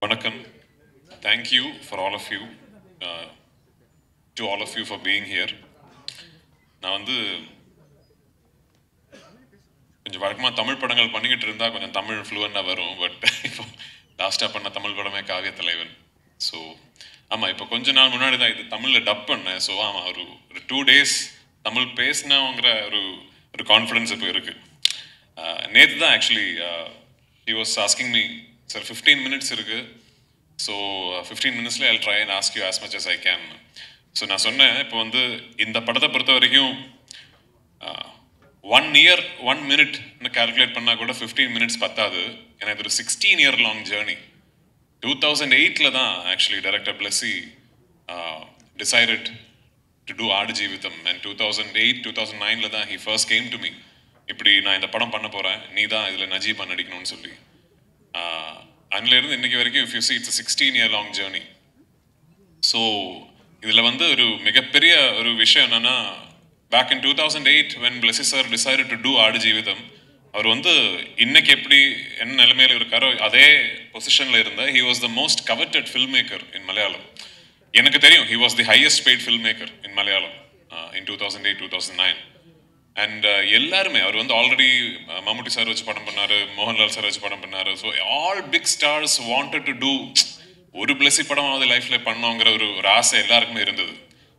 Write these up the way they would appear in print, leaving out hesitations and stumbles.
Vanakkam. Thank you for all of you, to all of you for being here. நான் வந்து கொஞ்சம் வழக்கமாக தமிழ் படங்கள் பண்ணிக்கிட்டு இருந்தால் கொஞ்சம் தமிழ் ஃப்ளூவெண்டாக வரும். பட் இப்போ லாஸ்ட்டாக பண்ண தமிழ் படமே காவிய தலைவன். ஸோ ஆமாம், இப்போ கொஞ்ச நாள் முன்னாடி தான் இது தமிழில் டப் பண்ணேன். ஸோ ஆமாம், ஒரு 2 days தமிழ் பேசினவங்கிற ஒரு கான்ஃபிடன்ஸ் இப்போ இருக்குது. நேற்று தான் actually he was asking me, sir 15 minutes இருக்குது, so 15 minutesல I'll try and ask you as much as I can. So நான் சொன்னேன், இப்போ வந்து இந்த படத்தை பொறுத்த வரைக்கும் 1 year 1 minute கால்குலேட் பண்ணால் கூட 15 minutes பத்தாது. ஏன்னா இது ஒரு 16 year long journey. 2008 தான் actually director Blessy decided to do Aadujeevitham. And 2008-2009 தான் he first came to me, இப்படி நான் இந்த படம் பண்ண போகிறேன், நீ தான் இதில் நஜீபா நடிக்கணும்னு சொல்லி. அதுலேருந்து இன்னைக்கு வரைக்கும் if you see it's a 16 year long journey. So இதில் வந்து ஒரு மிகப்பெரிய ஒரு விஷயம் என்னன்னா, back in 2008 when Blessy sir decided to do ஆடு ஜீவிதம், அவர் வந்து இன்னைக்கு எப்படி என்ன நிலைமையில இருக்காரோ அதே பொசிஷனில் இருந்த he was the most coveted filmmaker in Malayalam. எனக்கு தெரியும் he was the highest paid filmmaker in Malayalam in 2008-2009. And எல்லாருமே அவர் வந்து ஆல்ரெடி மம்முட்டி சார் வச்சு படம் பண்ணாரு, மோகன்லால் சார் வச்சு படம் பண்ணாரு. So all big stars wanted to do ஒரு பிளஸி படமாவது லைஃப்ல பண்ணோங்கிற ஒரு ஆசை எல்லாருக்குமே இருந்தது.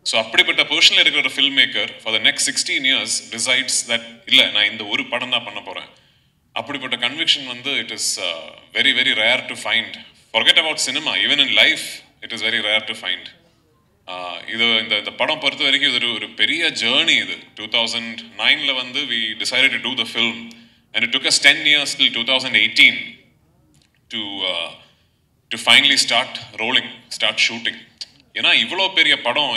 ஸோ அப்படிப்பட்ட பொசிஷனில் இருக்கிற ஒரு film maker for the next 16 years decides that இல்லை நான் இந்த ஒரு படம் தான் பண்ண போகிறேன். அப்படிப்பட்ட கன்விக்ஷன் வந்து it is very very rare to find. Forget about cinema, even in life it is very rare to find. இது இந்த படம் பொறுத்த வரைக்கும் இது ஒரு பெரிய ஜேர்னி. இது 2009 வந்து we decided to do the film and it took us 10 years till 2018 to finally start rolling, start shooting. ஏன்னா இவ்வளோ பெரிய படம்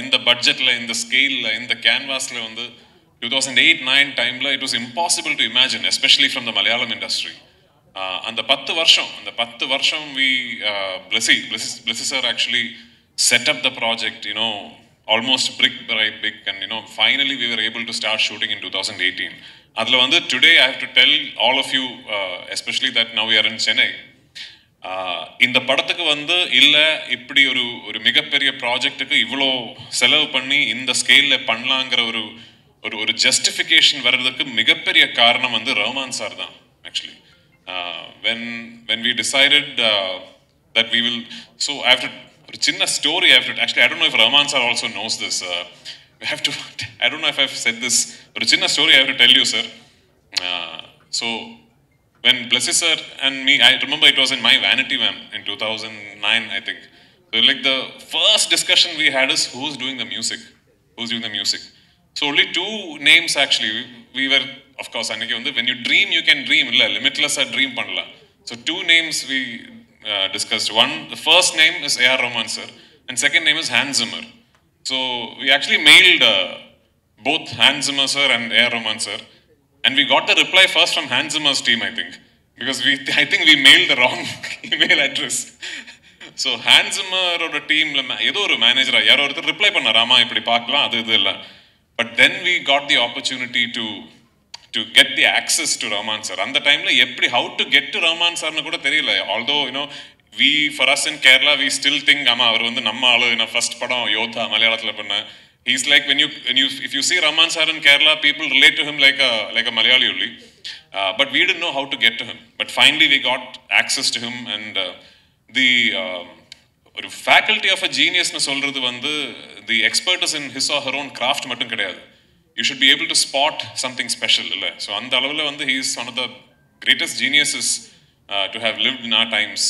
இந்த பட்ஜெட்டில், இந்த ஸ்கேலில், இந்த கேன்வாஸில் வந்து 2008-9 டைமில் it was impossible to imagine, especially from the Malayalam industry. அந்த 10 வருஷம் Blessy sir actually set up the project, almost brick by brick, and finally we were able to start shooting in 2018. Adla vandu today I have to tell all of you, especially that now we are in Chennai, இந்த படத்துக்கு வந்து இல்ல இப்படி ஒரு மிகப்பெரிய ப்ராஜெக்ட்டுக்கு இவ்வளோ செலவு பண்ணி இந்த ஸ்கேல்ல பண்ணலாங்கிற ஒரு ஜஸ்டிஃபிகேஷன் வர்றதுக்கு மிகப்பெரிய காரணம் வந்து ரஹ்மான் சார் தான். Actually when we decided that we will, so I have to, ஒரு சின்ன story I have to, actually I don't know if Rahman sir also knows this, I don't know if I've said this, ஒரு சின்ன story I have to tell you, sir. So when Blessy sir and me, I remember it was in my vanity van in 2009 I think. So like the first discussion we had is who's doing the music. So only 2 names actually we were, of course அன்னைக்கு வந்து when you dream you can dream, இல்ல limitless-ஆ dream பண்ணலாம். So 2 names we discussed. One, the first name is A.R. Rahman sir and second name is Hans Zimmer. So we actually mailed both Hans Zimmer sir and A.R. Rahman sir, and we got the reply first from Hans Zimmer's team I think, because I think we mailed the wrong email address. So Hans Zimmer oda team la ஏதோ ஒரு மேனேஜரா யாரோ ஒருத்தர் reply பண்ணார், ஆமா இப்படி பார்க்கலாம் அது இது இல்லை. But then we got the opportunity to get the access to Rahman sir. அந்த டைம்ல எப்படி how to get to Rahman sir னு கூட தெரியல. Although we, for us in Kerala, we still think ஆமா அவர் வந்து நம்ம ஆளு, ஃபர்ஸ்ட் படம் யோதா மலையாளத்துல பண்ண. He's like when you if you see Rahman sir in Kerala, people relate to him like a Malayali only. But we didn't know how to get to him. But finally we got access to him, and the ஒரு faculty of a genius னு சொல்றது வந்து the expertise in his or her own craft மட்டும் கிடையாது. You should be able to spot something special, இல்ல? So அந்த அளவுல வந்து he is one of the greatest geniuses to have lived in our times.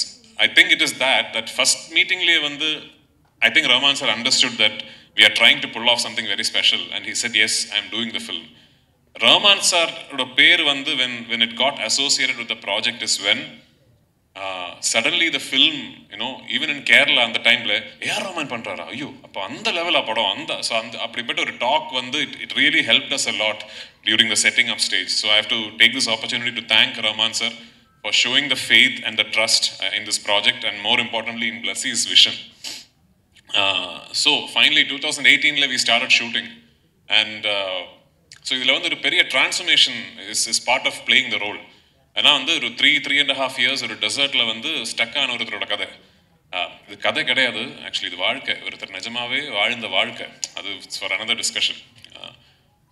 I think it is that first meetingலயே வந்து I think Rahman sir understood that we are trying to pull off something very special, and he said yes, I am doing the film. Rahman sir oda பேர் வந்து when it got associated with the project is when suddenly the film, even in Kerala அந்த டைம்ல A.R. Rahman பண்றாரா, ஐயோ அப்போ அந்த லெவலா படம், அந்த ஸோ அந்த அப்படிப்பட்ட ஒரு டாக் வந்து it really helped us a lot during the setting up stage. So I have to take this opportunity to thank Rahman sir for showing the faith and the trust in this project, and more importantly in Blessy's vision. So finally 2018 we started shooting. And so இதில் வந்து ஒரு பெரிய transformation is part of playing the role. ஏன்னா வந்து ஒரு 3.5 years ஒரு டெசர்ட்டில் வந்து stuck ஆன ஒருத்தரோட கதை. இது கதை கிடையாது, ஆக்சுவலி இது வாழ்க்கை, ஒருத்தர் நிஜமாவே வாழ்ந்த வாழ்க்கை. அது ஃபார் another டிஸ்கஷன்.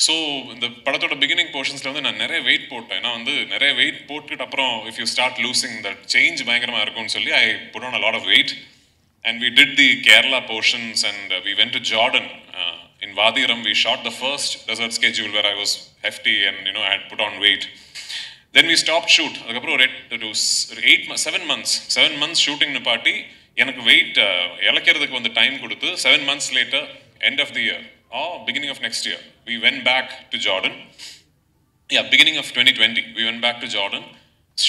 ஸோ இந்த படத்தோட பிகினிங் போர்ஷன்ஸில் வந்து நான் நிறைய வெயிட் போட்டேன். ஏன்னா வந்து நிறைய வெயிட் போட்டுட்டு அப்புறம் if you start losing the change பயங்கரமாக இருக்கும்னு சொல்லி I put on a lot of weight. And we did the Kerala portions and we went to Jordan. In Vadiram, we shot the first desert schedule where I was hefty and, you know, I had put on weight. Then we stopped shoot. It was 7 months. 7 months shooting நிப்பாட்டி எனக்கு wait இழக்கிறதுக்கு வந்து time கொடுத்து 7 months later, end of the year or beginning of next year, we went back to Jordan. Yeah, beginning of 2020, we went back to Jordan.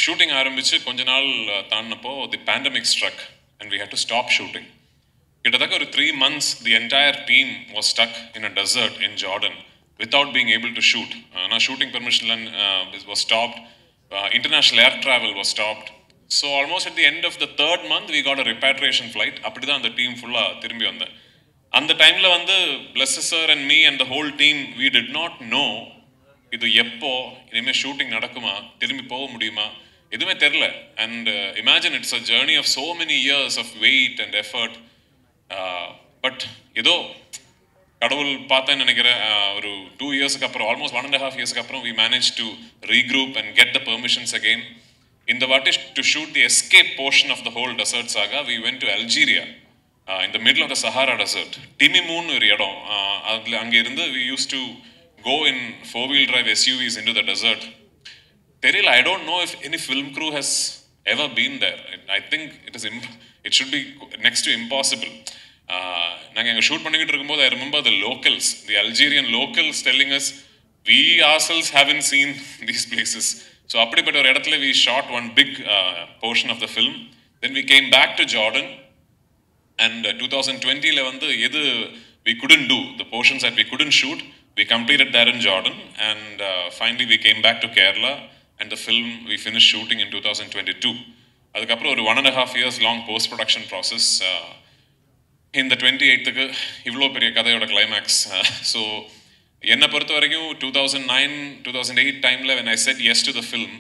Shooting ஆரம்பிச்சு கொஞ்ச நாள் தாண்டினப்போ the pandemic struck. And we had to stop shooting. கிட்டத்தட்ட ஒரு 3 months the entire team was stuck in a desert in Jordan without being able to shoot. Shooting permission was stopped. International air travel was stopped. So almost at the end of the 3rd month we got a repatriation flight. அப்படிதான் அந்த team ஃபுல்லா திரும்பி வந்தேன். அந்த டைம்ல வந்து Blesser sir and me and the whole team, we did not know இது எப்போ இனிமே ஷூட்டிங் நடக்குமா, திரும்பி போக முடியுமா, எதுவுமே தெரில. And imagine it's a journey of so many years of weight and effort. But ஏதோ கடவுள் பார்த்தேன்னு நினைக்கிறேன். ஒரு 2 இயர்ஸ்க்கு அப்புறம், ஆல்மோஸ்ட் 1.5 இயர்ஸ்க்கு அப்புறம் we managed to regroup and get the permissions again. இந்த வாட்டி to shoot the escape portion of the whole desert saga, we went to Algeria, in the middle of the Sahara desert. Timimoun ஒரு இடம், அதில் அங்கே இருந்து we used to go in 4-wheel drive SUVs into the desert. Teril, I don't know if any film crew has ever been there. I think it should be next to impossible. நாங்கள் எங்கள் shoot பண்ணிக்கிட்டு இருக்கும்போது I remember the locals, the Algerian locals telling us, we ourselves haven't seen these places. So அப்படிப்பட்ட ஒரு இடத்துல we shot one big portion of the film. Then we came back to Jordan and 2020 வந்து எது we couldn't do, the portions that we couldn't shoot, we completed that in Jordan and finally we came back to Kerala. And the film we finished shooting in 2022. அதுக்கப்புறம் ஒரு 1.5 years long post-production process. இந்த 28க்கு இவ்வளோ பெரிய கதையோட climax. So என்னை பொறுத்த வரைக்கும் 2009-2008 டைமில் when I said yes to the film,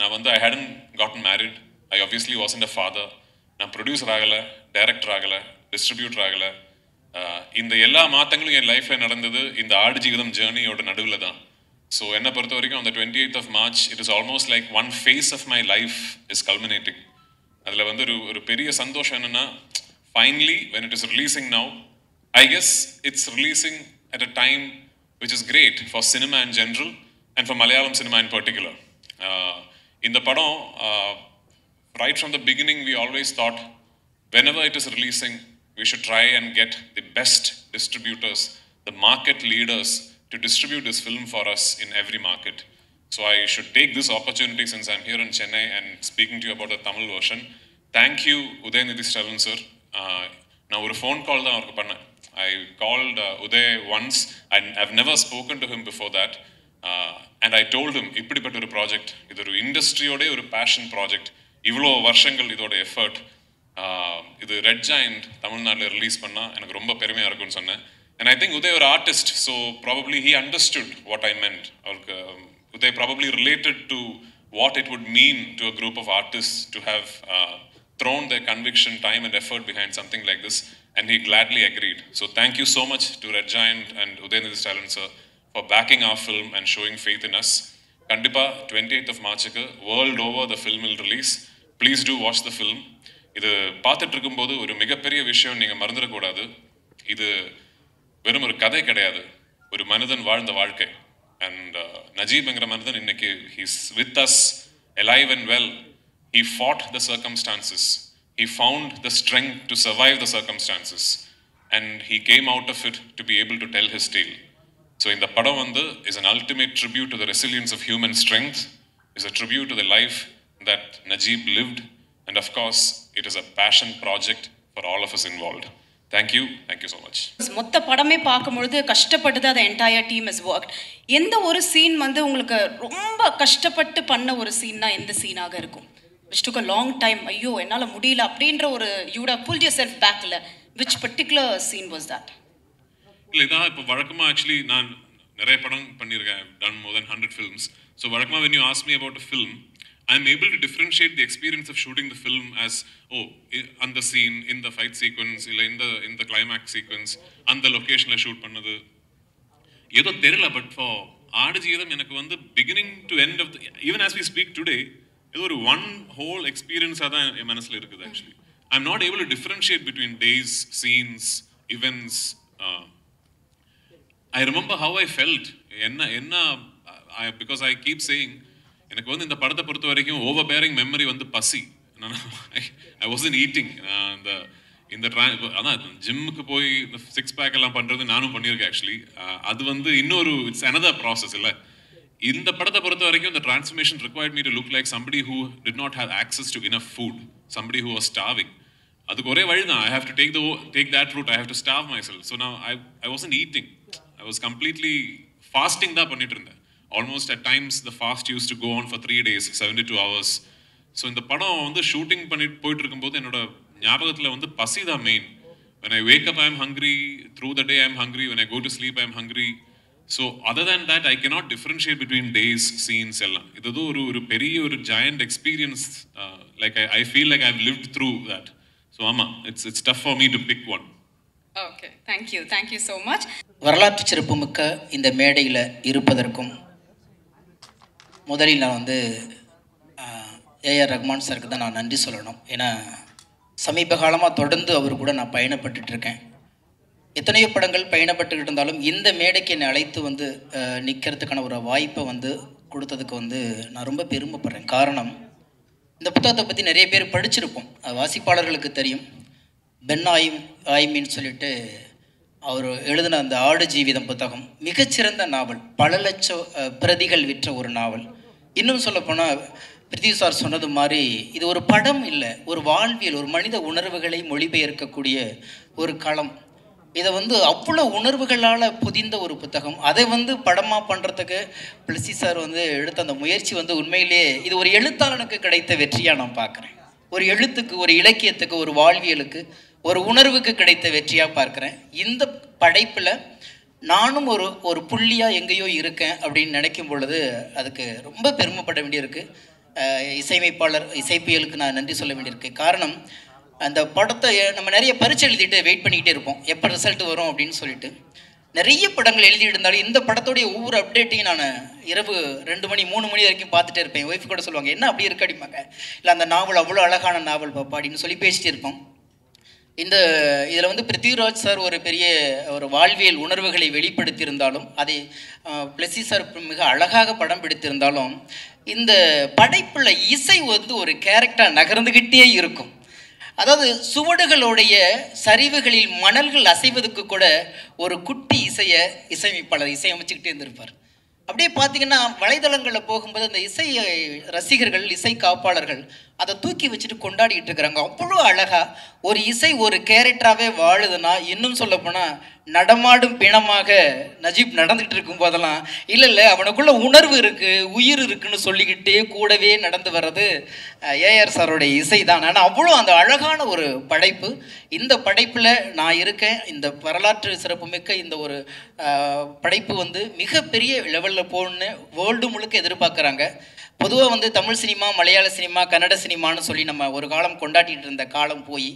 நான் வந்து I hadn't gotten married. I obviously wasn't a father. நான் ப்ரொடியூசர் ஆகலை, டைரக்டர் ஆகலை, டிஸ்ட்ரிபியூட்டர் ஆகலை. இந்த எல்லா மாற்றங்களும் என் லைஃப்பில் நடந்தது இந்த ஆடு ஜீவிதம் ஜேர்னியோட நடுவில் தான். ஸோ என்னை பொறுத்த வரைக்கும் on the 28th of March, it is almost like one phase of my life is culminating. அதில் வந்து ஒரு பெரிய சந்தோஷம் என்னென்னா, finally when it is releasing now, I guess it's releasing at a time which is great for cinema in general and for Malayalam cinema in particular. இந்த படம் right from the beginning we always thought whenever it is releasing we should try and get the best distributors, the market leaders to distribute this film for us in every market. So I should take this opportunity since I'm here in Chennai and speaking to you about the Tamil version. Thank you Udayanidhi Stalin sir. நான் ஒரு phone call தான் அவருக்கு பண்ணேன். I called Uday once and I've never spoken to him before that. And I told him, இப்படிப்பட்ட ஒரு project, இது ஒரு இண்டஸ்ட்ரியோட ஒரு பேஷன் ப்ராஜெக்ட், இவ்வளோ வருஷங்கள் இதோட எஃபர்ட், இது ரெட் ஜாயிண்ட் தமிழ்நாட்டில் ரிலீஸ் பண்ணால் எனக்கு ரொம்ப பெருமையாக இருக்கும்னு சொன்னேன். And I think Uday was an artist, so probably he understood what I meant. Uday probably related to what it would mean to a group of artists to have thrown their conviction, time and effort behind something like this, and he gladly agreed. So thank you so much to Red Giant and Udayanidhi Stalin sir for backing our film and showing faith in us. Kandipa 28th of March world over the film will release. Please do watch the film. இது பார்த்துட்டு இருக்கும்போது ஒரு மிகப்பெரிய விஷயம் நீங்கள் மறந்துடக்கூடாது. இது வெறும் ஒரு கதை கிடையாது, ஒரு மனிதன் வாழ்ந்த வாழ்க்கை. அண்ட் நஜீப்ங்கிற மனிதன் இன்னைக்கு he's with us, alive and well. He fought the circumstances. He found the strength to survive the circumstances. And he came out of it to be able to tell his tale. So இந்த படம் வந்து is an ultimate tribute to the resilience of human strength, is a tribute to the life that Najib lived, and of course it is a passion project for all of us involved. Thank you so much. மொத்த படமே பார்க்கும்பொழுது கஷ்டப்பட்டு the entire team has worked. எந்த ஒரு scene வந்து உங்களுக்கு ரொம்ப கஷ்டப்பட்டு பண்ண ஒரு சீன்னா எந்த சீனாக இருக்கும்? Which took a long time. ஐயோ என்னால் முடியல அப்படின்ற ஒரு you would have pulled yourself back. Which particular scene was that? இல்லை இதான் இப்போ வழக்கமாக ஆக்சுவலி நான் நிறைய படம் பண்ணியிருக்கேன். I've done more than 100 films. So வழக்கமாக when you ask me about a film, I'm able to differentiate the experience of shooting the film as, oh, அந்த scene, in the fight sequence, இல்லை in the climax sequence, அந்த லொக்கேஷனில் shoot பண்ணது ஏதோ தெரியல. But for Aadujeevitham எனக்கு வந்து beginning to end of even as we speak today ஏதோ ஒரு ஒன் ஹோல் எக்ஸ்பீரியன்ஸாக தான் என் மனசில் இருக்குது. Actually I am not able to differentiate between days, scenes, events. I remember how I felt. Because I keep saying, எனக்கு வந்து இந்த படத்தை பொறுத்த வரைக்கும் ஓவர் பேரிங் மெமரி வந்து பசி. I wasn't eating. இந்த அதான் ஜிம்முக்கு போய் இந்த 6 பேக் எல்லாம் பண்ணுறது நானும் பண்ணியிருக்கேன் ஆக்சுவலி. அது வந்து இன்னொரு இட்ஸ் another ப்ராசஸ் இல்லை. இந்த படத்தை பொறுத்த வரைக்கும் இந்த transformation required me to look like somebody who did not have access to enough food, somebody who was starving. அதுக்கு ஒரே வழி தான். I have to take that route. I have to starve myself. So now I wasn't eating. I was completely fasting தான் பண்ணிட்டு இருந்தேன். Almost at times the fast used to go on for 3 days, 72 hours. So இந்த படம் வந்து shooting பண்ணிட்டு போயிட்டு இருக்கும்போது என்னோட ஞாபகத்தில் வந்து பசி தான் main. When I wake up I am hungry, through the day I am hungry, when I go to sleep I am hungry. So other than that I cannot differentiate between days, scenes எல்லாம். இது ஒரு பெரிய ஒரு giant experience. Like I feel like I've lived through that. So ஆமா, it's tough for me to pick one. Okay, thank you so much. வரலாற்று சிறப்புமிக்க இந்த மேடையில் இருப்பதற்கும் முதலில் நான் வந்து ஏஆர் ரஹ்மான் சாருக்கு தான் நான் நன்றி சொல்லணும். ஏன்னா சமீப காலமாக தொடர்ந்து அவர் கூட நான் பயணப்பட்டுருக்கேன். எத்தனையோ படங்கள் பயணப்பட்டுக்கிட்டு இருந்தாலும் இந்த மேடைக்கு என்னை அழைத்து வந்து நிற்கிறதுக்கான ஒரு வாய்ப்பை வந்து கொடுத்ததுக்கு வந்து நான் ரொம்ப பெருமைப்படுறேன். காரணம், இந்த புத்தகத்தை பற்றி நிறைய பேர் படிச்சிருப்போம், வாசிப்பாளர்களுக்கு தெரியும். பென் ஆய்மின்னு சொல்லிட்டு அவர் எழுதின அந்த ஆடு ஜீவிதம் புத்தகம் மிகச்சிறந்த நாவல். பல லட்சம் பிரதிகள் விற்ற ஒரு நாவல். இன்னும் சொல்லப்போனால் பிரித்வி சார் சொன்னது மாதிரி இது ஒரு படம் இல்லை, ஒரு வாழ்வியல், ஒரு மனித உணர்வுகளை மொழிபெயர்க்கக்கூடிய ஒரு களம். இதை வந்து அவ்வளோ உணர்வுகளால் புதிந்த ஒரு புத்தகம். அதை வந்து படமாக பண்ணுறதுக்கு பிளஸி சார் வந்து எடுத்த அந்த முயற்சி வந்து உண்மையிலேயே இது ஒரு எழுத்தாளனுக்கு கிடைத்த வெற்றியாக நான் பார்க்குறேன். ஒரு எழுத்துக்கு, ஒரு இலக்கியத்துக்கு, ஒரு வாழ்வியலுக்கு, ஒரு உணர்வுக்கு கிடைத்த வெற்றியாக பார்க்குறேன். இந்த படைப்பில் நானும் ஒரு புள்ளியாக எங்கேயோ இருக்கேன் அப்படின்னு நினைக்கும் பொழுது அதுக்கு ரொம்ப பெருமைப்பட வேண்டியிருக்கு. இசையமைப்பாளர் இசைப்பியலுக்கு நான் நன்றி சொல்ல வேண்டியிருக்கு. காரணம், அந்த படத்தை நம்ம நிறைய பரீட்சை எழுதிட்டு வெயிட் பண்ணிக்கிட்டே இருப்போம், எப்போ ரிசல்ட் வரும் அப்படின்னு சொல்லிட்டு. நிறைய படங்கள் எழுதிட்டு இருந்தாலும் இந்த படத்தோடைய ஒவ்வொரு அப்டேட்டையும் நான் இரவு 2 மணி 3 மணி வரைக்கும் பார்த்துட்டே இருப்பேன். ஒய்ஃப் கூட சொல்லுவாங்க, என்ன அப்படி இருக்கு அடிப்பாங்க. இல்லை அந்த நாவல் அவ்வளோ அழகான நாவல் பாப்பா அப்படின்னு சொல்லி பேசிகிட்டே இருப்போம். இதில் வந்து பிருத்திவிராஜ் சார் ஒரு பெரிய ஒரு வாழ்வியல் உணர்வுகளை வெளிப்படுத்தியிருந்தாலும், அதை பிளஸி சார் மிக அழகாக படம் பிடித்திருந்தாலும், இந்த படைப்பில் இசை வந்து ஒரு கேரக்டர் நகர்ந்துக்கிட்டே இருக்கும். அதாவது சுவடுகளுடைய சரிவுகளில் மணல்கள் அசைவதுக்கு கூட ஒரு குட்டி இசையமைப்பாளர் இசையமைச்சுக்கிட்டே இருந்திருப்பார். அப்படியே பார்த்தீங்கன்னா வலைதளங்களில் போகும்போது அந்த இசை ரசிகர்கள், இசை காப்பாளர்கள் அதை தூக்கி வச்சுட்டு கொண்டாடிட்டு இருக்கிறாங்க. அவ்வளோ அழகாக ஒரு இசை ஒரு கேரக்டராகவே வாழுதுன்னா, இன்னும் சொல்லப்போனால் நடமாடும் பிணமாக நஜீப் நடந்துகிட்டு இருக்கும் போதெல்லாம் இல்லை அவனுக்குள்ள உணர்வு இருக்குது, உயிர் இருக்குன்னு சொல்லிக்கிட்டே கூடவே நடந்து வர்றது ஏஆர் சாரோடைய இசை தான். ஆனால் அவ்வளோ அந்த அழகான ஒரு படைப்பு. இந்த படைப்பில் நான் இருக்கேன். இந்த வரலாற்று சிறப்புமிக்க இந்த ஒரு படைப்பு வந்து மிகப்பெரிய லெவலில் போகணுன்னு வேர்ல்டு முழுக்க எதிர்பார்க்குறாங்க. பொதுவாக வந்து தமிழ் சினிமா, மலையாள சினிமா, கன்னட சினிமான்னு சொல்லி நம்ம ஒரு காலம் கொண்டாடிட்டு இருந்த காலம் போய்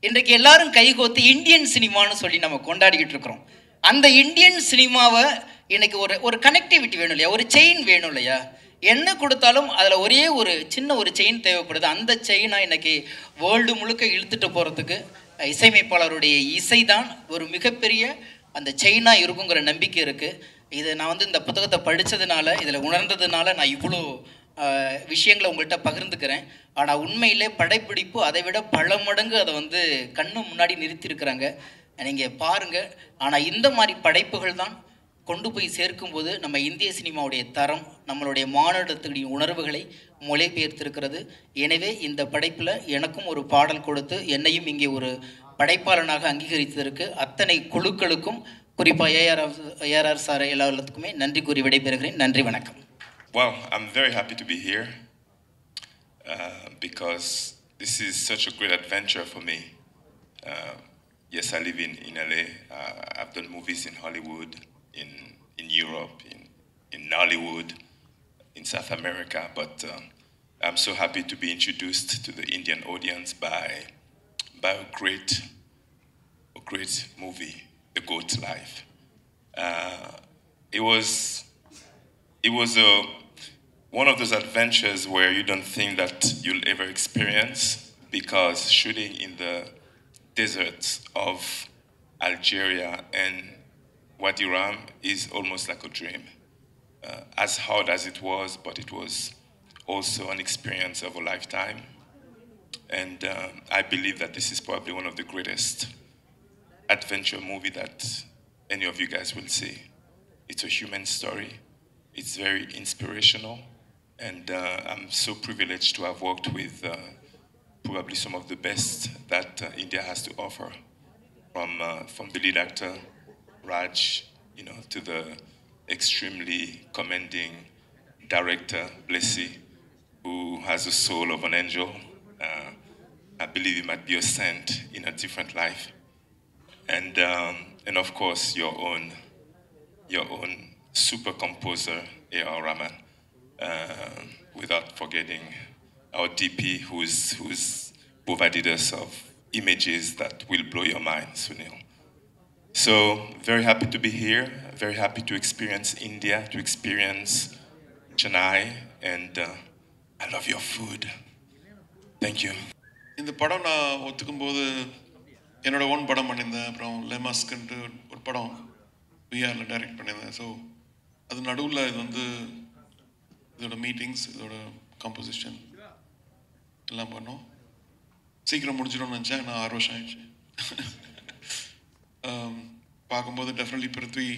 இன்றைக்கு எல்லாரும் கைகோத்து இந்தியன் சினிமான்னு சொல்லி நம்ம கொண்டாடிக்கிட்டு இருக்கிறோம். அந்த இந்தியன் சினிமாவை இன்னைக்கு ஒரு கனெக்டிவிட்டி வேணும் இல்லையா, ஒரு செயின் வேணும் இல்லையா. என்ன கொடுத்தாலும் அதில் ஒரே ஒரு சின்ன ஒரு செயின் தேவைப்படுது. அந்த செயினாக இன்னைக்கு வேர்ல்டு முழுக்க இழுத்துட்டு போகிறதுக்கு இசையமைப்பாளருடைய இசை தான் ஒரு மிகப்பெரிய அந்த செயினாக இருக்குங்கிற நம்பிக்கை இருக்குது. இது நான் வந்து இந்த புத்தகத்தை படித்ததுனால, இதில் உணர்ந்ததுனால நான் இவ்வளோ விஷயங்களை உங்கள்கிட்ட பகிர்ந்துக்கிறேன். ஆனால் உண்மையிலே படைப்பிடிப்பு அதை விட பல மடங்கு அதை வந்து கண்ணு முன்னாடி நிறுத்தியிருக்கிறாங்க, நீங்கள் பாருங்கள். ஆனால் இந்த மாதிரி படைப்புகள் தான் கொண்டு போய் சேர்க்கும்போது நம்ம இந்திய சினிமாவுடைய தரம், நம்மளுடைய மாநிலத்துடைய உணர்வுகளை மொழிபெயர்த்திருக்கிறது. எனவே இந்த படைப்பில் எனக்கும் ஒரு பாடல் கொடுத்து என்னையும் இங்கே ஒரு படைப்பாளனாக அங்கீகரித்ததற்கு அத்தனை குழுக்களுக்கும், குறிப்பாக ஏஆர் சார் எல்லாத்துக்குமே நன்றி கூறி விடைபெறுகிறேன். நன்றி, வணக்கம். Well, I'm very happy to be here because this is such a great adventure for me. yes, I live in LA. I've done movies in Hollywood, in Europe, in Nollywood, in South America, but I'm so happy to be introduced to the Indian audience by a great movie, The Goat Life. It was one of those adventures where you don't think that you'll ever experience, because shooting in the deserts of Algeria and Wadi Ram is almost like a dream. As hard as it was, but it was also an experience of a lifetime. And I believe that this is probably one of the greatest adventure movie that any of you guys will see. It's a human story. It's very inspirational. And I'm so privileged to have worked with probably some of the best that India has to offer. From the lead actor, Raj, to the extremely commending director, Blessy, who has the soul of an angel. I believe he might be a saint in a different life. And of course, your own super composer, A.R. Rahman, without forgetting our DP, who's provided us of images that will blow your mind, Sunil. So, very happy to be here, very happy to experience India, to experience Chennai, and I love your food. Thank you. இந்த படம் நான் ஒத்துக்கும்போது என்னோட own படம் பண்ணியிருந்தேன். அப்புறம் லெமாஸ்க்குன்ட்டு ஒரு படம் விஆரில் direct பண்ணியிருந்தேன். ஸோ அது நடுவில் இது இதோட மீட்டிங்ஸ், இதோட கம்போசிஷன் எல்லாம் பண்ணோம். சீக்கிரம் முடிச்சிடும்னு நினச்சேன். நான் 6 வருஷம் ஆயிடுச்சு. பார்க்கும்போது டெஃபினெட்லி பிருத்வி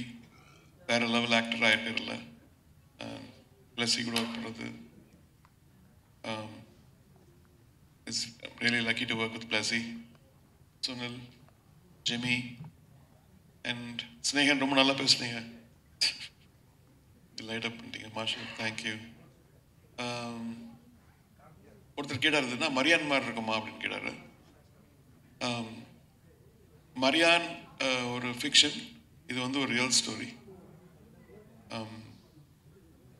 வேறு லெவல் ஆக்டர் ஆகிருக்கிறதில்ல. பிளஸ்ஸி கூட ஒர்க் பண்ணுறது. It's really lucky to work with Blessy, Sunil, Jimmy, and Snehan. ரொம்ப நல்லா பேசுனீங்க. லைட் அப் பண்ணிட்டீங்க. மாஷா, தேங்க்யூ. ஒருத்தர் கேட்டார், மரியான் மாதிரி இருக்குமா அப்படின்னு கேட்டார். மரியான் ஒரு ஃபிக்ஷன், இது ஒரு ரியல் ஸ்டோரி.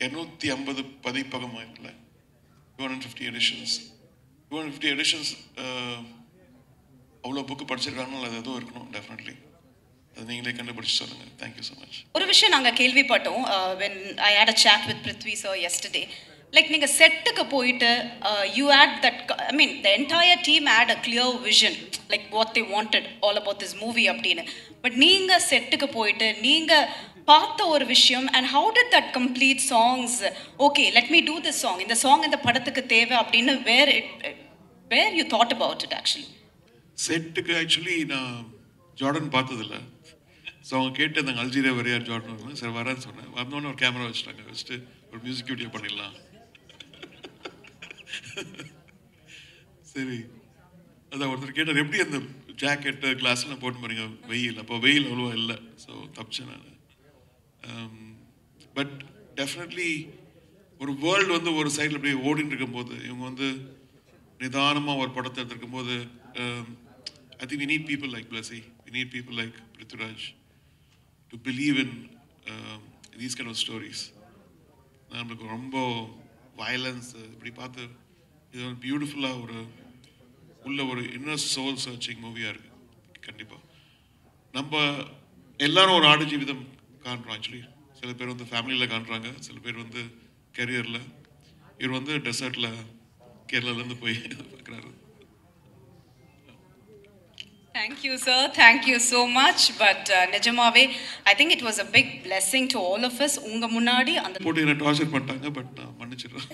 250 பதிப்பகம் ஆயிட்டுல, 250 எடிஷன்ஸ். 250 எடிஷன்ஸ் அவ்வளோ புக்கு படிச்சிருக்காங்கன்னா அது எதுவும் இருக்கணும் டெஃபினெட்லி. அது நீங்களே கண்டுபிடிச்சு சொல்லுங்கள். Thank you so much. ஒரு விஷயம் நாங்கள் கேள்விப்பட்டோம். when I had a chat with Prithvi sir yesterday, like நீங்கள் செட்டுக்கு போயிட்டு you had that, I mean the entire team had a clear vision, like what they wanted all about this movie அப்படின்னு. But நீங்கள் செட்டுக்கு போயிட்டு நீங்கள் பார்த்த ஒரு விஷயம், and how did that complete songs, okay let me do this song, இந்த song இந்த படத்துக்கு தேவை அப்படின்னு where you thought about it actually? செட்டுக்கு ஆக்சுவலி நான் ஜார்டன் பார்த்ததில்ல. ஸோ அவங்க கேட்டு அந்த அல்ஜீரியா வரையார் ஜார்டன் சார் வரேன்னு சொன்னேன். வந்தோடனே ஒரு கேமரா வச்சுட்டு ஒரு மியூசிக் வீடியோ பண்ணிடலாம். சரி, அதான் ஒருத்தர் கேட்டார் எப்படி அந்த ஜாக்கெட்டு கிளாஸ்லாம் போட்டு போறீங்க வெயில். அப்போ வெயில் அவ்வளோவா இல்லை. ஸோ தப்பிச்சேன் நான். பட் டெஃபினெட்லி ஒரு வேர்ல்டு ஒரு சைடில் அப்படியே ஓடின்னு இருக்கும்போது இவங்க நிதானமாக ஒரு படத்தை எடுத்துருக்கும் போது I think we need people like Blessy, we need people like Prithviraj to believe in these kind of stories. நம்மளுக்கு ரொம்ப வயலன்ஸ் இப்படி பார்த்து இது பியூட்டிஃபுல்லாக ஒரு இன்னர் சோல் சர்ச்சிங் மூவியாக இருக்குது. கண்டிப்பாக நம்ம எல்லாரும் ஒரு ஆடு ஜீவிதம் காண்றோம். ஆக்சுவலி சில பேர் ஃபேமிலியில் காண்றாங்க, சில பேர் கரியரில். இவர் டெசர்ட்டில் கேரளாலேருந்து போய் பார்க்குறாரு. Thank you sir, thank you so much. But நிஜமாவே I think it was a big blessing to all of us. உங்க முன்னாடி அந்த போட்டு என்ன டார்ச்சர் பண்ணிட்டாங்க. பட் நான் மன்னிச்சிடுறேன்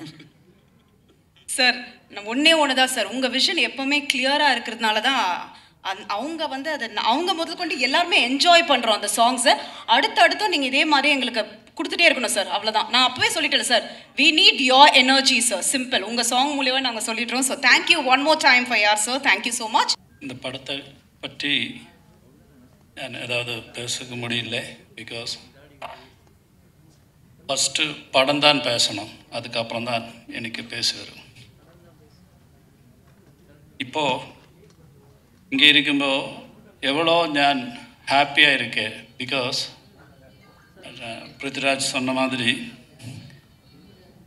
சார். நான் ஒன்று தான் சார், உங்கள் விஷன் எப்போவுமே கிளியராக இருக்கிறதுனால தான் அவங்க அதை அவங்க முதல் கொண்டு எல்லாருமே என்ஜாய் பண்ணுறோம் அந்த சாங்ஸை. அடுத்தடுத்தும் நீங்கள் இதே மாதிரி எங்களுக்கு கொடுத்துட்டே இருக்கணும் சார். அவ்வளோதான், நான் அப்போவே சொல்லிட்டேன் sir. we need your energy sir. Simple, உங்கள் சாங் மூலியமாக நாங்கள் சொல்லிடுறோம். So thank you one more time for யார் சார். Thank you so much. இந்த படத்தை பற்றி நான் ஏதாவது பேச முடியல. பிகாஸ் ஃபஸ்ட்டு படம் தான் பேசணும், அதுக்கப்புறம் தான் எனக்கு பேச வரும். இப்போது இங்கே இருக்கும்போது எவ்வளோ நான் ஹாப்பியாக இருக்கேன். பிகாஸ் பிருத்திராஜ் சொன்ன மாதிரி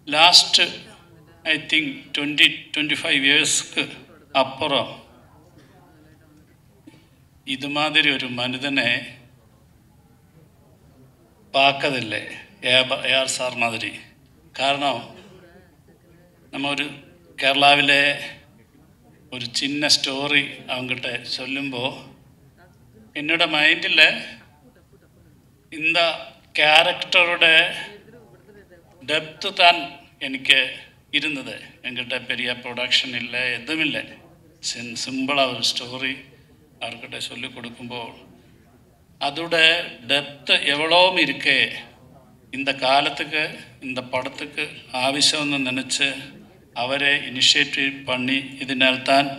லாஸ்ட்டு ஐ திங்க் 25 இயர்ஸ்க்கு அப்புறம் இது மாதிரி ஒரு மனிதனை பார்க்கதில்லை ஏஆர் சார் மாதிரி. காரணம் நம்ம ஒரு കേരളാവിലെ ഒരു ചിന്ന സ്റ്റോറി അവங்கிட்ட சொல்லுമ്പോൾ என்னோட மைண்டில் இந்த கேரக்டரோட டெப்த்து தான் எனக்கு இருந்தது. என்கிட்ட பெரிய ப்ரொடக்ஷன் இல்லை, எதுவும் இல்லை. சிம்பிளாக ஒரு ஸ்டோரி அவர்கிட்ட சொல்லி கொடுக்கும்போது அதோட டெப்த்து எவ்வளோவும் இருக்கு. இந்த காலத்துக்கு இந்த படத்துக்கு ஆവശ്യമെന്ന് நினச்சி அவரே இனிஷியேட்டிவ் பண்ணி இதனால்தான்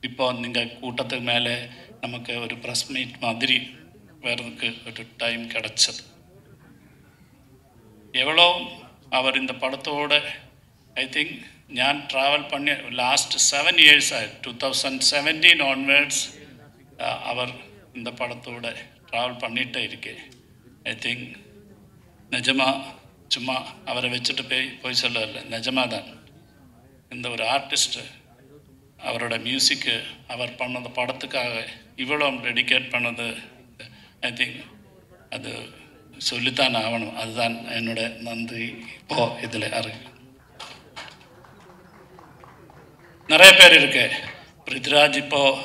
இப்போ நீங்கள் கூட்டத்துக்கு மேலே நமக்கு ஒரு ப்ரெஸ் மீட் மாதிரி வரதுக்கு ஒரு டைம் கிடச்சது. எவ்வளோ அவர் இந்த படத்தோட ஐ திங்க் ഞാൻ ട്രാവൽ பண்ணி லாஸ்ட் 7 இயர்ஸ் 2017 onwards அவர் இந்த படத்தோட ட்ராவல் பண்ணிகிட்டே இருக்கேன். ஐ திங்க் நிஜமாக சும்மா அவரை வச்சுட்டு போய் சொல்லல, நிஜமாக தான் இந்த ஒரு ஆர்டிஸ்ட்டு அவரோட மியூசிக்கு அவர் பண்ணது படத்துக்காக இவ்வளோ டெடிகேட் பண்ணது ஐ திங்க் அது சொல்லித்தான் ஆகணும். அதுதான் என்னோட நன்றி. இப்போது இதில் நிறைய பேர் இருக்கு. பிருத்திராஜ் இப்போது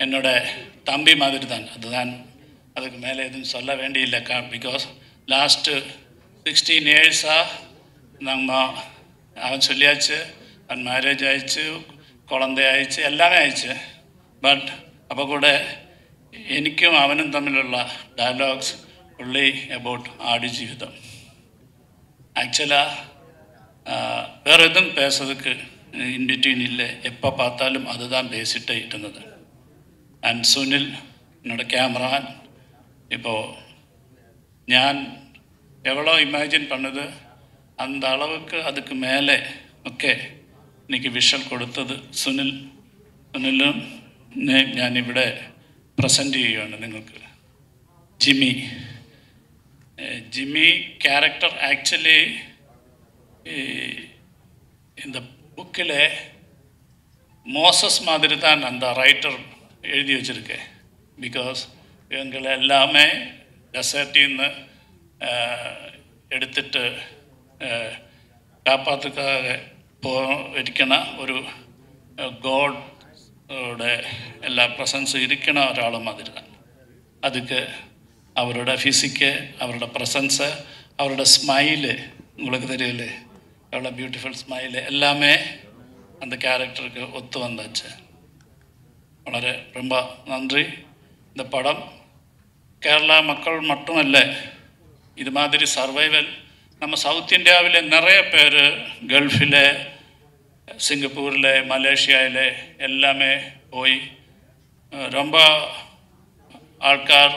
என்னோட தம்பி மாதிரி தான். அதுதான், அதுக்கு மேலே எதுவும் சொல்ல வேண்டியில்லை. பிகாஸ் லாஸ்ட்டு 16 இயர்ஸாக நம்ம அவன் சொல்லியாச்சு, அவன் மேரேஜ் ஆயிடுச்சு, குழந்தை ஆயிடுச்சு, எல்லாமே ஆயிடுச்சு. பட் அப்போ கூட എനിക്കും അവനും തമ്മിലുള്ള ഡയലോഗ്സ് ഉള്ളി അബൌട്ട് ആടുജീവിതം. ആക്ച്വലാ வேறு எதுவும் பேசுறதுக்கு இன்பிட்வீன் இல்லை. எப்போ பார்த்தாலும் அதுதான் பேசிட்டே இருந்தது. அண்ட் சுனில் என்னோட கேமரான் இப்போது ഞാൻ எவ்வளோ இமேஜின் பண்ணது அந்த அளவுக்கு அதுக்கு மேலே ഒക്കെ എനിക്ക് വിഷ്വൽ കൊടുത്തത് സുനിലും ഞാനിവിടെ പ്രസൻറ്റ് ചെയ്യുകയാണ് നിങ്ങൾക്ക്. ജിമ്മി ക്യാരക്ടർ ആക്ച്വലി இந்த புக்கில் மோசஸ் மாதிரி தான் அந்த ரைட்டர் எழுதி வச்சுருக்கேன். பிகாஸ் இவங்களை எல்லாமே டெசர்ட்டில் നിന്ന് എടുത്തിട്ട് കാപ്പാത്തുക്കാക ഇരിക്കണ ഒരു ഗോഡ് എല്ലാ പ്രസൻസും ഇരിക്കണ ഒരാൾ മാതിരി தான். அதுக்கு அவரோட ஃபிசிக்கு, அவரோட ப்ரெசன்ஸு, அவரோட ஸ்மைலு உங்களுக்கு தெரியல, எவ்வளோ பியூட்டிஃபுல் ஸ்மைலு எல்லாமே அந்த கேரக்டருக்கு ஒத்து வந்தாச்சு. വളരെ ரொம்ப நன்றி. இந்த படம் கேரளா மக்கள் மட்டும் இல்லை, இது மாதிரி சர்வைவல் நம்ம சவுத் இந்தியாவில் நிறைய பேர் கல்ஃபில், சிங்கப்பூரில், மலேசியாவில் எல்லாமே போய் ரொம்ப ஆൾക്കാർ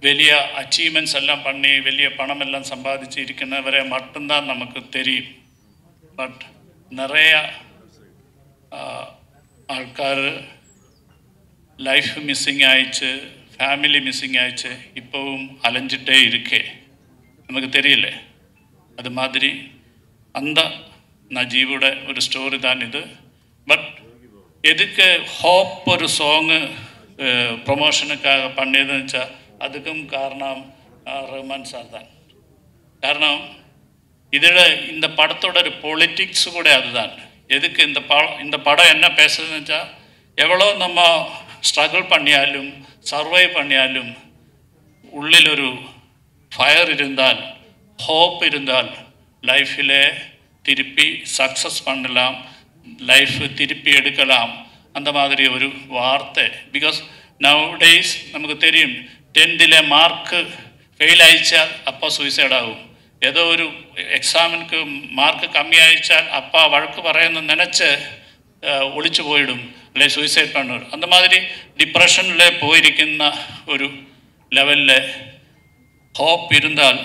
വലിയ അച്ചീവ്മെൻറ്റ്സ് എല്ലാം பண்ணி വലിയ പണമെല്ലാം സമ്പാദിച്ച് ഇരിക്കുന്നവരെ மட்டும்தான் നമുക്ക് தெரியும். பட் நிறைய ആൾക്കാർ லைஃப் மிஸ்ஸிங் ஆயிடுச்சு, ஃபேமிலி மிஸ்ஸிங் ஆயிடுச்சு, இப்போவும் அலைஞ்சிட்டே இருக்கே, நமக்கு தெரியல. அது மாதிரி அந்த நஜீவோட ஒரு ஸ்டோரி தான் இது. பட் எதுக்கு ஹோப் ஒரு சாங்கு ப்ரொமோஷனுக்காக பண்ணியதுன்னு வச்சால் அதுக்கும் காரணம் ரஹ்மான் சார் தான். காரணம் இதில் இந்த படத்தோட ஒரு பொலிட்டிக்ஸ் கூட அதுதான். எதுக்கு இந்த படம் என்ன பேசுதுன்னு வச்சால், எவ்வளோ நம்ம ஸ்ட்ரகிள் பண்ணியாலும் சர்வை பண்ணியாலும் ഉള്ളിലൊരു ഫയർ ഇരുന്നാൽ, ഹോപ്പ് ഇരുന്നാൽ ലൈഫിലെ തിരുപ്പി സക്സസ് பண்ணலாம், லைஃப் திருப்பி எடுக்கலாம். அந்த மாதிரி ஒரு வார்த்தை. பிகாஸ் நவடேஸ் நமக்கு தெரியும், 10th മാർക്ക് ഫെയിൽ അയച്ചാൽ അപ്പോൾ സൂയിസൈഡ് ആകും. ഏതോ ഒരു എക്സാമിന് മാർക്ക് കമ്മി അയച്ചാൽ അപ്പോൾ വഴക്ക് പറയുന്ന നനച്ച് ഒളിച്ചു പോയിടും, അല്ലെ സൂയിസൈഡ് பண்ணும். அந்த மாதிரி டிப்ரெஷனில் போயிருக்கிற ஒரு லெவலில் ஹோப் இருந்தால்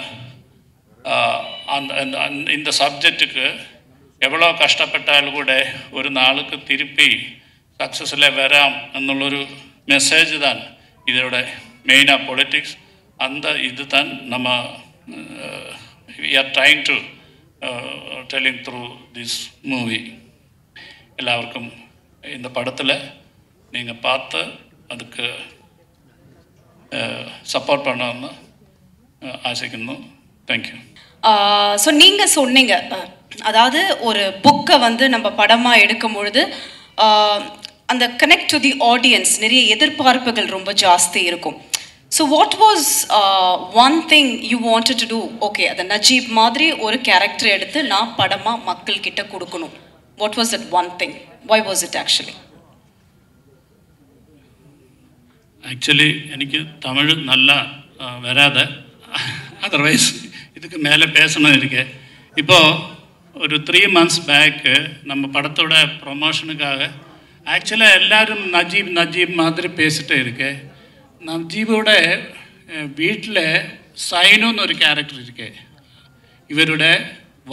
இந்த சப்ஜெக்ட்டுக்கு எவ்வளோ கஷ்டப்பட்டாலும் கூட ஒரு நாளுக்கு திருப்பி சக்ஸஸில் வராம் എന്നുള്ളൊരു மெசேஜ் தான் இதோட மெயினாக பொலிட்டிக்ஸ். அந்த இது தான் நம்ம we are trying to telling through this movie. எல்லாருக்கும் இந்த படத்தில் நீங்கள் பார்த்து அதுக்கு சப்போர்ட் பண்ணணும்னு ஆசைக்கணும். தேங்க்யூ. ஸோ நீங்கள் சொன்னீங்க, அதாவது ஒரு புக்கை வந்து நம்ம படமாக எடுக்கும் பொழுது அந்த கனெக்ட் டு தி ஆடியன்ஸ் நிறைய எதிர்பார்ப்புகள் ரொம்ப ஜாஸ்தி இருக்கும். So what was one thing you wanted to do? Okay, அந்த நஜீப் மாதிரி ஒரு கேரக்டர் எடுத்து நான் படமாக மக்கள்கிட்ட கொடுக்கணும். What was it one thing? Why was it actually? Actually எனக்கு தமிழ் நல்லா வராத, அதர்வைஸ் இதுக்கு மேலே பேசணும் இருக்கு. இப்போது ஒரு 3 months பேக்கு நம்ம படத்தோட ப்ரொமோஷனுக்காக ஆக்சுவலாக எல்லோரும் நஜீப் மாதிரி பேசிகிட்டே இருக்கு. நஜீபோட வீட்டில் சைனுன்னு ஒரு கேரக்டர் இருக்கு, இவரோட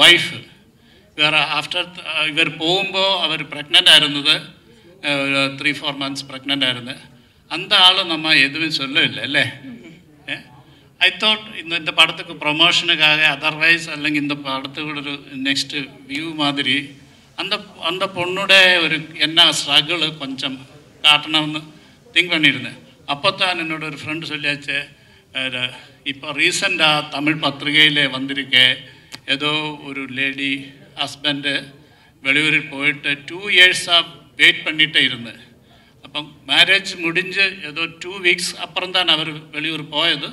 ஒய்ஃபு. இவர் போகுമ്പോൾ അവർ ப்ரெக்னெண்ட்டாக இருந்தது, 3-4 months ப்ரெக்னெண்ட்டாக இருந்தது. அந்த ஆளும் நம்ம எதுவும் சொல்லவில்லை അല്ലേ? ஐ தாட் இந்த படத்துக்கு ப்ரொமோஷனுக்காக அதர்வைஸ் അല്ലെങ്കിൽ இந்த படத்துக்கூட ஒரு நெக்ஸ்ட்டு வியூ மாதிரி அந்த பொண்ணோட ஒரு என்ன ஸ்ட்ரகிள் கொஞ்சம் காட்டணும்னு திங்க் பண்ணியிருந்தேன். அப்போ தான் என்னோட ஒரு ஃப்ரெண்டு சொல்லியாச்சு, இப்போ ரீசெண்டாக தமிழ் பத்திரிகையில் வந்திருக்கே, ஏதோ ஒரு லேடி ஹஸ்பண்டு வெளியூரில் போயிட்டு 2 yearsாக வெயிட் பண்ணிகிட்டே இருந்தேன். അപ്പം മാരേജ് മുടിഞ്ഞ് ഏതോ 2 weeks അപ്പുറം തന്നെ അവർ വെളിയൂർ പോയത്.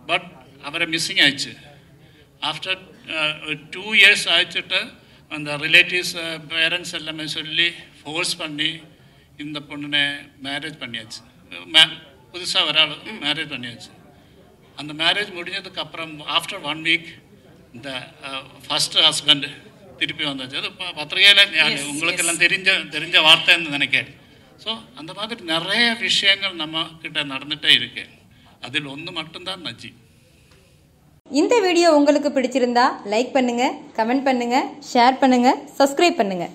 பட் அவரை மிஸ்ஸிங் ஆயிடுச்சு. ஆஃப்டர் 2 years ஆயிடுச்சுட்டு அந்த ரிலேட்டிவ்ஸ் பேரண்ட்ஸ் எல்லாமே சொல்லி ஃபோர்ஸ் பண்ணி இந்த பொண்ணுனை மேரேஜ் பண்ணியாச்சு. புதுசாக ஒரு ஆள் மேரேஜ் பண்ணியாச்சு. அந்த மேரேஜ் முடிஞ்சதுக்கு அப்புறம் ஆஃப்டர் 1 week இந்த ஃபஸ்ட்டு ஹஸ்பண்ட் திருப்பி வந்தாச்சு. அது பத்திரிகையில் உங்களுக்கெல்லாம் தெரிஞ்ச வார்த்தைன்னு நினைக்கிறேன். ஸோ அந்த மாதிரி நிறைய விஷயங்கள் நம்ம கிட்ட நடந்துகிட்டே இருக்கு. அதில் ஒன்று மட்டும்தான் நஜீப். இந்த வீடியோ உங்களுக்கு பிடிச்சிருந்தா லைக் பண்ணுங்க, கமெண்ட் பண்ணுங்க, ஷேர் பண்ணுங்க, சப்ஸ்கிரைப் பண்ணுங்க.